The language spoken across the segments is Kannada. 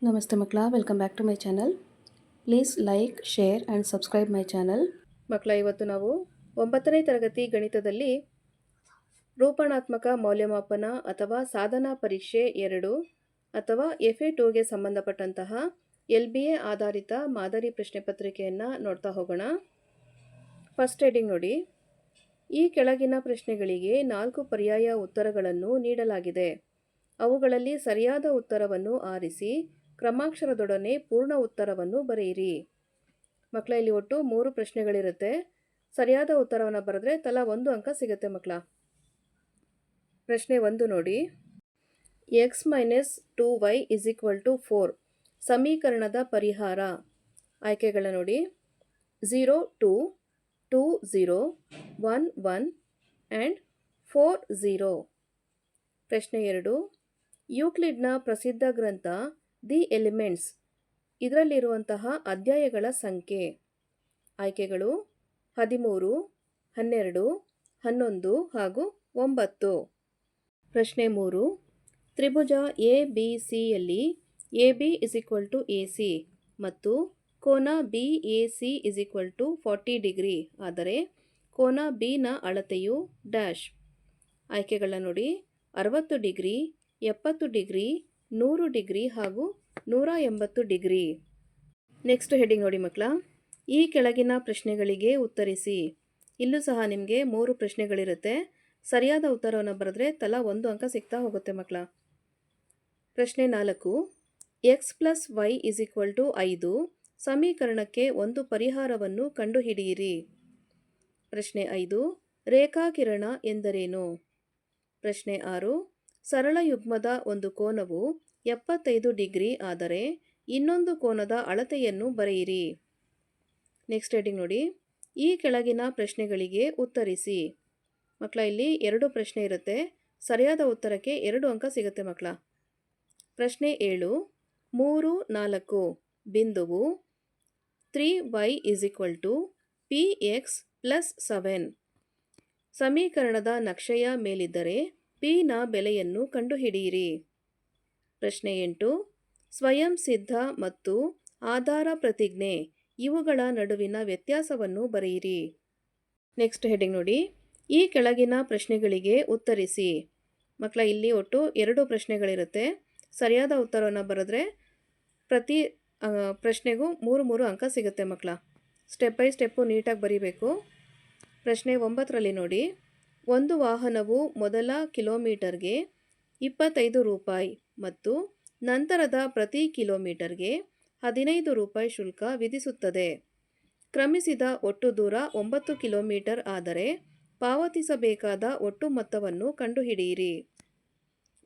ನಮಸ್ತೆ ಮಕ್ಕಳ, welcome back to my channel. Please like, share and subscribe my channel. ಮಕ್ಕಳ, ಇವತ್ತು ನಾವು 9ನೇ ತರಗತಿ ಗಣಿತದಲ್ಲಿ ರೂಪಣಾತ್ಮಕ ಮೌಲ್ಯಮಾಪನ ಅಥವಾ ಸಾಧನಾ ಪರೀಕ್ಷೆ 2 ಅಥವಾ FA2ಗೆ ಸಂಬಂಧಪಟ್ಟಂತಹ LBA ಆಧಾರಿತ ಮಾದರಿ ಪ್ರಶ್ನೆ ಪತ್ರಿಕೆಯನ್ನು ನೋಡ್ತಾ ಹೋಗೋಣ. ಫಸ್ಟ್ ಹೆಡಿಂಗ್ ನೋಡಿ. ಈ ಕೆಳಗಿನ ಪ್ರಶ್ನೆಗಳಿಗೆ 4 ಪರ್ಯಾಯ ಉತ್ತರಗಳನ್ನು ನೀಡಲಾಗಿದೆ. ಅವುಗಳಲ್ಲಿ ಸರಿಯಾದ ಉತ್ತರವನ್ನು ಆರಿಸಿ ಕ್ರಮಾಕ್ಷರದೊಡನೆ ಪೂರ್ಣ ಉತ್ತರವನ್ನು ಬರೆಯಿರಿ. ಮಕ್ಕಳ, ಇಲ್ಲಿ ಒಟ್ಟು 3 ಪ್ರಶ್ನೆಗಳಿರುತ್ತೆ. ಸರಿಯಾದ ಉತ್ತರವನ್ನು ಬರೆದ್ರೆ ತಲಾ 1 ಅಂಕ ಸಿಗುತ್ತೆ ಮಕ್ಕಳ. ಪ್ರಶ್ನೆ 1 ನೋಡಿ. x - 2y = 4 ಸಮೀಕರಣದ ಪರಿಹಾರ. ಆಯ್ಕೆಗಳ ನೋಡಿ. 0, 2, 2, 0, 1, 1 ಆ್ಯಂಡ್ 4, 0. ಪ್ರಶ್ನೆ 2. ಯೂಕ್ಲಿಡ್ನ ಪ್ರಸಿದ್ಧ ಗ್ರಂಥ ದಿ ಎಲಿಮೆಂಟ್ಸ್ ಇದರಲ್ಲಿರುವಂತಹ ಅಧ್ಯಾಯಗಳ ಸಂಖ್ಯೆ. ಆಯ್ಕೆಗಳು 13, 12, 11 ಹಾಗೂ 9. ಪ್ರಶ್ನೆ 3. ತ್ರಿಭುಜ ABCಯಲ್ಲಿ AB = AC ಮತ್ತು ಕೋನ BAC = 40 ಡಿಗ್ರಿ ಆದರೆ ಕೋನ Bನ ಅಳತೆಯು ಡ್ಯಾಶ್. ಆಯ್ಕೆಗಳ ನೋಡಿ. 60 ಡಿಗ್ರಿ, 70 ಡಿಗ್ರಿ, 100 ಡಿಗ್ರಿ ಹಾಗೂ 180 ಡಿಗ್ರಿ. ನೆಕ್ಸ್ಟ್ ಹೆಡಿಂಗ್ ನೋಡಿ ಮಕ್ಕಳ. ಈ ಕೆಳಗಿನ ಪ್ರಶ್ನೆಗಳಿಗೆ ಉತ್ತರಿಸಿ. ಇಲ್ಲೂ ಸಹ ನಿಮಗೆ 3 ಪ್ರಶ್ನೆಗಳಿರುತ್ತೆ. ಸರಿಯಾದ ಉತ್ತರವನ್ನು ಬರೆದ್ರೆ ತಲಾ 1 ಅಂಕ ಸಿಗ್ತಾ ಹೋಗುತ್ತೆ ಮಕ್ಕಳ. ಪ್ರಶ್ನೆ 4. x + y = 5 ಸಮೀಕರಣಕ್ಕೆ ಒಂದು ಪರಿಹಾರವನ್ನು ಕಂಡುಹಿಡಿಯಿರಿ. ಪ್ರಶ್ನೆ 5. ರೇಖಾಕಿರಣ ಎಂದರೇನು? ಪ್ರಶ್ನೆ 6. ಸರಳ ಯುಗ್ಮದ ಒಂದು ಕೋನವು 75 ಡಿಗ್ರಿ ಆದರೆ ಇನ್ನೊಂದು ಕೋನದ ಅಳತೆಯನ್ನು ಬರೆಯಿರಿ. ನೆಕ್ಸ್ಟ್ ಹೆಡಿಂಗ್ ನೋಡಿ. ಈ ಕೆಳಗಿನ ಪ್ರಶ್ನೆಗಳಿಗೆ ಉತ್ತರಿಸಿ. ಮಕ್ಕಳ, ಇಲ್ಲಿ 2 ಪ್ರಶ್ನೆ ಇರುತ್ತೆ. ಸರಿಯಾದ ಉತ್ತರಕ್ಕೆ 2 ಅಂಕ ಸಿಗುತ್ತೆ ಮಕ್ಕಳ. ಪ್ರಶ್ನೆ 7. 3, 4 ಬಿಂದುವು 3y = px + 7 ಸಮೀಕರಣದ ನಕ್ಷೆಯ ಮೇಲಿದ್ದರೆ ಪಿನ ಬೆಲೆಯನ್ನು ಕಂಡುಹಿಡಿಯಿರಿ. ಪ್ರಶ್ನೆ 8. ಸ್ವಯಂ ಸಿದ್ಧ ಮತ್ತು ಆಧಾರ ಪ್ರತಿಜ್ಞೆ ಇವುಗಳ ನಡುವಿನ ವ್ಯತ್ಯಾಸವನ್ನು ಬರೆಯಿರಿ. ನೆಕ್ಸ್ಟ್ ಹೆಡಿಂಗ್ ನೋಡಿ. ಈ ಕೆಳಗಿನ ಪ್ರಶ್ನೆಗಳಿಗೆ ಉತ್ತರಿಸಿ. ಮಕ್ಕಳ, ಇಲ್ಲಿ ಒಟ್ಟು 2 ಪ್ರಶ್ನೆಗಳಿರುತ್ತೆ. ಸರಿಯಾದ ಉತ್ತರವನ್ನು ಬರೆದ್ರೆ ಪ್ರತಿ ಪ್ರಶ್ನೆಗೂ 3 ಅಂಕ ಸಿಗುತ್ತೆ ಮಕ್ಕಳ. ಸ್ಟೆಪ್ ಬೈ ಸ್ಟೆಪ್ಪು ನೀಟಾಗಿ ಬರೀಬೇಕು. ಪ್ರಶ್ನೆ 9ರಲ್ಲಿ ನೋಡಿ. ಒಂದು ವಾಹನವು ಮೊದಲ ಕಿಲೋಮೀಟರ್ಗೆ 25 ರೂಪಾಯಿ ಮತ್ತು ನಂತರದ ಪ್ರತಿ ಕಿಲೋಮೀಟರ್ಗೆ 15 ರೂಪಾಯಿ ಶುಲ್ಕ ವಿಧಿಸುತ್ತದೆ. ಕ್ರಮಿಸಿದ ಒಟ್ಟು ದೂರ 9 ಕಿಲೋಮೀಟರ್ ಆದರೆ ಪಾವತಿಸಬೇಕಾದ ಒಟ್ಟು ಮೊತ್ತವನ್ನು ಕಂಡುಹಿಡಿಯಿರಿ.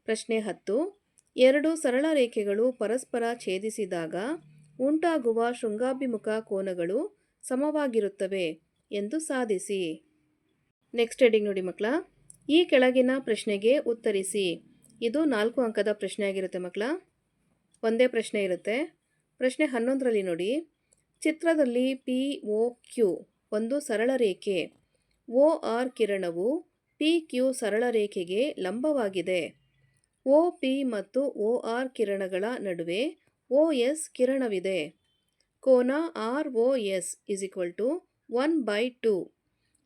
ಪ್ರಶ್ನೆ 10. 2 ಸರಳ ರೇಖೆಗಳು ಪರಸ್ಪರ ಛೇದಿಸಿದಾಗ ಉಂಟಾಗುವ ಶೃಂಗಾಭಿಮುಖ ಕೋನಗಳು ಸಮವಾಗಿರುತ್ತವೆ ಎಂದು ಸಾಧಿಸಿ. ನೆಕ್ಸ್ಟ್ ಹೆಡಿಂಗ್ ನೋಡಿ ಮಕ್ಕಳ. ಈ ಕೆಳಗಿನ ಪ್ರಶ್ನೆಗೆ ಉತ್ತರಿಸಿ. ಇದು 4 ಅಂಕದ ಪ್ರಶ್ನೆ ಆಗಿರುತ್ತೆ ಮಕ್ಕಳ. ಒಂದೇ ಪ್ರಶ್ನೆ ಇರುತ್ತೆ. ಪ್ರಶ್ನೆ 11ರಲ್ಲಿ ನೋಡಿ. ಚಿತ್ರದಲ್ಲಿ POQ ಒಂದು ಸರಳ ರೇಖೆ. OR ಕಿರಣವು PQ ಸರಳ ರೇಖೆಗೆ ಲಂಬವಾಗಿದೆ. OP ಮತ್ತು OR ಕಿರಣಗಳ ನಡುವೆ OS ಕಿರಣವಿದೆ. ಕೋನ ROS = 1/2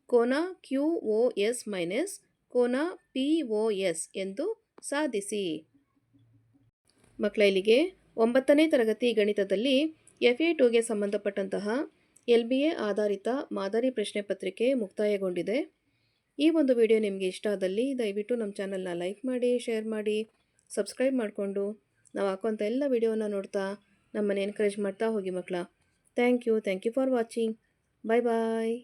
ಕೋನ QOS - ಕೋನ POS ಎಂದು ಸಾಧಿಸಿ. ಮಕ್ಕಳ, ಇಲ್ಲಿಗೆ 9ನೇ ತರಗತಿ ಗಣಿತದಲ್ಲಿ FA2ಗೆ ಸಂಬಂಧಪಟ್ಟಂತಹ LBA ಆಧಾರಿತ ಮಾದರಿ ಪ್ರಶ್ನೆ ಪತ್ರಿಕೆ ಮುಕ್ತಾಯಗೊಂಡಿದೆ. ಈ ಒಂದು ವಿಡಿಯೋ ನಿಮಗೆ ಇಷ್ಟ ಆದಲ್ಲಿ ದಯವಿಟ್ಟು ನಮ್ಮ ಚಾನಲ್ನ ಲೈಕ್ ಮಾಡಿ, ಶೇರ್ ಮಾಡಿ, ಸಬ್ಸ್ಕ್ರೈಬ್ ಮಾಡಿಕೊಂಡು ನಾವು ಹಾಕುವಂಥ ಎಲ್ಲ ವಿಡಿಯೋನ ನೋಡ್ತಾ ನಮ್ಮನ್ನು ಎನ್ಕರೇಜ್ ಮಾಡ್ತಾ ಹೋಗಿ ಮಕ್ಕಳ. Thank you for watching. Bye bye.